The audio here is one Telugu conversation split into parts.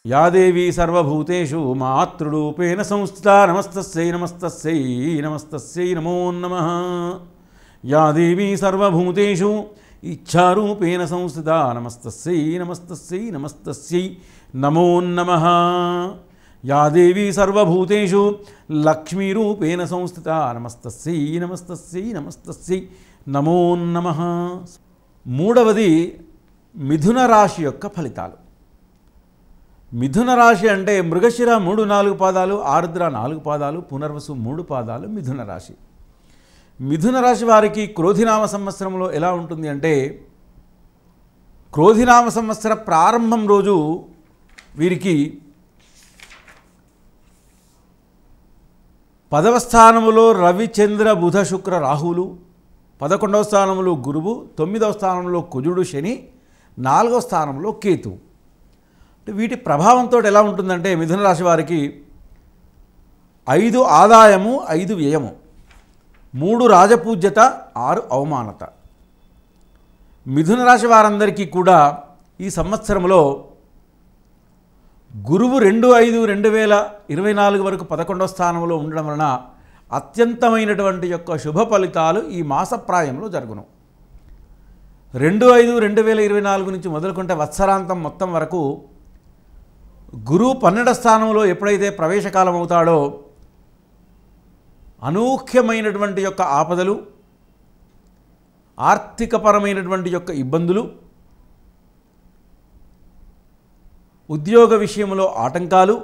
या देवी सर्वभूतेषु मातृरूपेण संस्थिता नमस्तस्यै नमस्तस्यै नमस्तस्यै नमो नमः। या देवी सर्वभूतेषु इच्छारूपेण संस्थिता नमस्तस्यै नमस्तस्यै नमस्तस्यै नमो नमः। या देवी सर्वभूतेषु लक्ष्मीरूपेण संस्थिता नमस्तस्यै नमस्तस्यै नमस्तस्यै नमो नमः। మూడవది మిథున రాశి యొక్క ఫలితాలు. మిథున రాశి అంటే మృగశిర 3-4 పాదాలు, ఆరుద్ర 4 పాదాలు, పునర్వసు 3 పాదాలు మిథున రాశి. మిథున రాశి వారికి క్రోధినామ సంవత్సరంలో ఎలా ఉంటుంది అంటే, క్రోధినామ సంవత్సర ప్రారంభం రోజు వీరికి 10వ స్థానములో రవి, చంద్ర, బుధ, శుక్ర, రాహువులు, 11వ స్థానంలో గురువు, 9వ స్థానంలో కుజుడు, శని, 4వ స్థానంలో కేతు. అంటే వీటి ప్రభావంతో ఎలా ఉంటుందంటే మిథున రాశి వారికి 5 ఆదాయము, 5 వ్యయము, 3 రాజపూజ్యత, 6 అవమానత. మిథున రాశి వారందరికీ కూడా ఈ సంవత్సరంలో గురువు 2/5/2024 వరకు 11వ స్థానంలో ఉండడం వలన అత్యంతమైనటువంటి యొక్క శుభ ఫలితాలు ఈ మాస ప్రాయంలో జరుగును. 2/5/2024 నుంచి మొదలుకుంటే వత్సరాంతం మొత్తం వరకు గురువు 12వ స్థానంలో ఎప్పుడైతే ప్రవేశకాలం అవుతాడో అనూహ్యమైనటువంటి యొక్క ఆపదలు, ఆర్థికపరమైనటువంటి యొక్క ఇబ్బందులు, ఉద్యోగ విషయంలో ఆటంకాలు,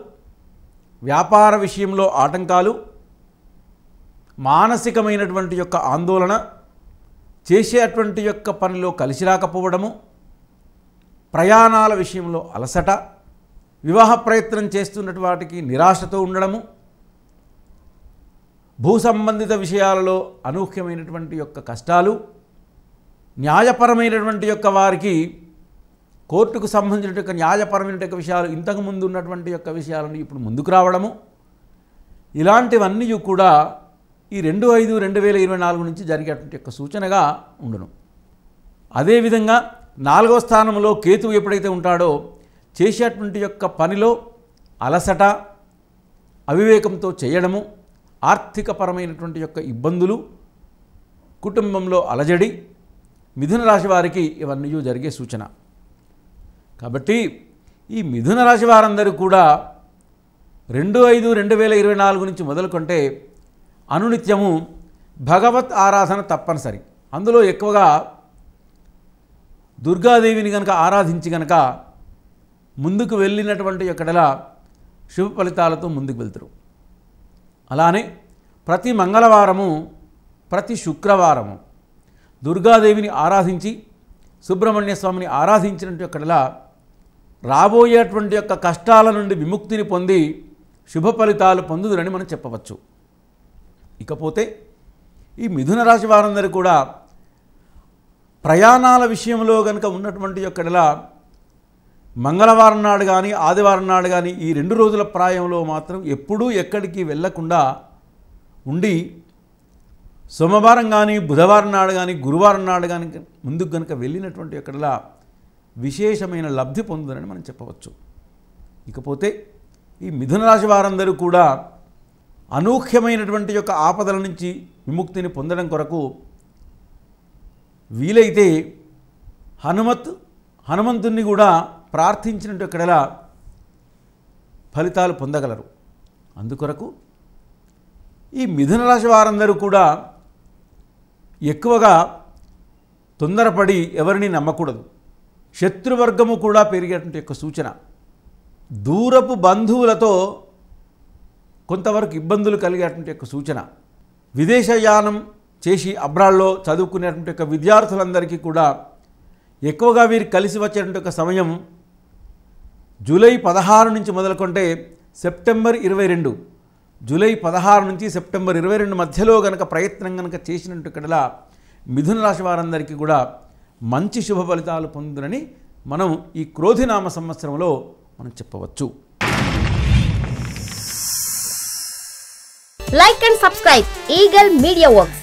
వ్యాపార విషయంలో ఆటంకాలు, మానసికమైనటువంటి యొక్క ఆందోళన, చేసేటువంటి యొక్క పనిలో కలిసి రాకపోవడము, ప్రయాణాల విషయంలో అలసట, వివాహ ప్రయత్నం చేస్తున్నటువంటి వాటికి నిరాశతో ఉండడము, భూ సంబంధిత విషయాలలో అనూహ్యమైనటువంటి యొక్క కష్టాలు, న్యాయపరమైనటువంటి యొక్క వారికి కోర్టుకు సంబంధించిన యొక్క న్యాయపరమైన విషయాలు ఇంతకుముందు ఉన్నటువంటి యొక్క విషయాలను ఇప్పుడు ముందుకు రావడము, ఇలాంటివన్నీ కూడా ఈ 2/5/2024 నుంచి జరిగేటువంటి యొక్క సూచనగా ఉండును. అదేవిధంగా 4వ స్థానంలో కేతువు ఎప్పుడైతే ఉంటాడో చేసేటువంటి యొక్క పనిలో అలసట, అవివేకంతో చేయడము, ఆర్థికపరమైనటువంటి యొక్క ఇబ్బందులు, కుటుంబంలో అలజడి మిథున రాశి వారికి ఇవన్నీ జరిగే సూచన. కాబట్టి ఈ మిథున రాశి వారందరూ కూడా 2/5/2024 నుంచి మొదలుకుంటే అనునిత్యము భగవత్ ఆరాధన తప్పనిసరి. అందులో ఎక్కువగా దుర్గాదేవిని కనుక ఆరాధించి కనుక ముందుకు వెళ్ళినటువంటి ఎక్కడలా శుభ ఫలితాలతో ముందుకు వెళ్తారు. అలానే ప్రతి మంగళవారము, ప్రతి శుక్రవారము దుర్గాదేవిని ఆరాధించి సుబ్రహ్మణ్య స్వామిని ఆరాధించినటువంటి ఎక్కడలా రాబోయేటువంటి యొక్క కష్టాల నుండి విముక్తిని పొంది శుభ ఫలితాలు పొందుదురని మనం చెప్పవచ్చు. ఇకపోతే ఈ మిథున రాశి వారందరూ కూడా ప్రయాణాల విషయంలో కనుక ఉన్నటువంటి యొక్కడలా మంగళవారం నాడు కానీ ఆదివారం నాడు కానీ ఈ 2 రోజుల ప్రాయంలో మాత్రం ఎప్పుడూ ఎక్కడికి వెళ్ళకుండా ఉండి సోమవారం కానీ బుధవారం నాడు కానీ గురువారం నాడు కానీ ముందుకు కనుక వెళ్ళినటువంటి యొక్కడలా విశేషమైన లబ్ధి పొందుదని మనం చెప్పవచ్చు. ఇకపోతే ఈ మిథున రాశి వారందరూ కూడా అనూహ్యమైనటువంటి యొక్క ఆపదల నుంచి విముక్తిని పొందడం కొరకు వీలైతే హనుమంతుణ్ణి కూడా ప్రార్థించినట్టు ఎక్కడలా ఫలితాలు పొందగలరు. అందుకొరకు ఈ మిథున రాశి వారందరూ కూడా ఎక్కువగా తొందరపడి ఎవరిని నమ్మకూడదు. శత్రువర్గము కూడా పెరిగేటువంటి యొక్క సూచన. దూరపు బంధువులతో కొంతవరకు ఇబ్బందులు కలిగేటువంటి యొక్క సూచన. విదేశయానం చేసి అబ్రాడ్లో చదువుకునేటువంటి యొక్క విద్యార్థులందరికీ కూడా ఎక్కువగా వీరు కలిసి వచ్చేటువంటి ఒక సమయం జూలై 16 నుంచి మొదలుకుంటే సెప్టెంబర్ 22, జూలై 16 నుంచి సెప్టెంబర్ 22 మధ్యలో కనుక ప్రయత్నం కనుక చేసినట్టు ఇక్కడలా మిథున రాశి వారందరికీ కూడా మంచి శుభ ఫలితాలు పొందునని మనం ఈ క్రోధినామ సంవత్సరంలో మనం చెప్పవచ్చు. Like and subscribe Eagle Media Works.